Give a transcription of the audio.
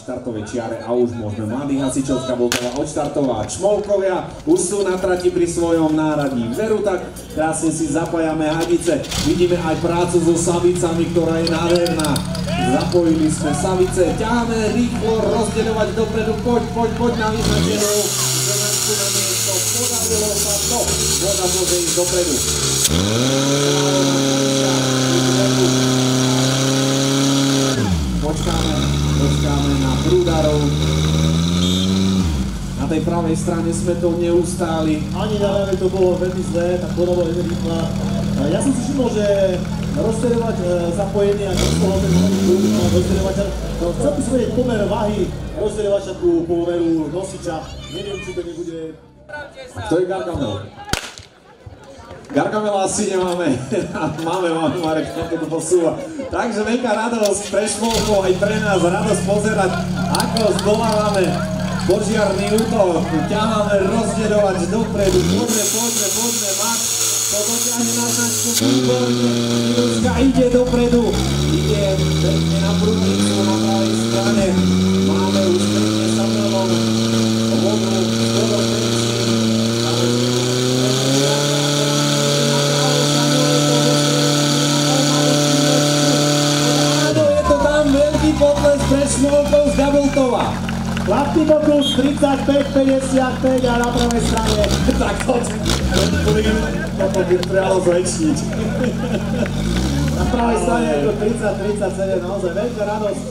štartovej čiare a už môžeme mladých hasičov z Gaboltova odštartovať. Šmolkovia už sú na trati pri svojom náradí. Veru, tak krásne si zapájame hadice. Vidíme aj prácu so savicami, ktorá je nádherná. Zapojili sme savice, ťaháme rýchlo rozdeľovať dopredu. Poď na vyznačenú zemanku na miesto. Podarilo sa to. Voda môže ísť dopredu. Počkáme na prúdarov. Na tej pravej strane sme to neustáli. Ani na to bolo veľmi zlé, tak voda bola veľmi rýchla. Ja som si všimol, že rozdeľovať zapojenie a toho rozdeľovača, chcel by som vedieť pomer váhy rozdeľovača ku pomeru nosiča. Neviem, či to nebude... Kto je Gargamel? Gargamela asi nemáme. Máme, Marek, to tu posúva. Takže veľká radosť pre Šmolkov, aj pre nás radosť pozerať, ako zdolávame požiarný útok. Ťaháme rozdeľovať dopredu. Poďme, Max. To dotiahne na značku, výborne. Miluška ide dopredu. Ide pekne na prúdnicu na pravej strane. Máme už pekne Samuelov vodu do potles pre Šmolkov z Gaboltova. Chlapný pokus 35-55 a na pravej strane. Tak to by trebalo zväčšiť. Na pravej strane je to 30-37, naozaj veľká radosť.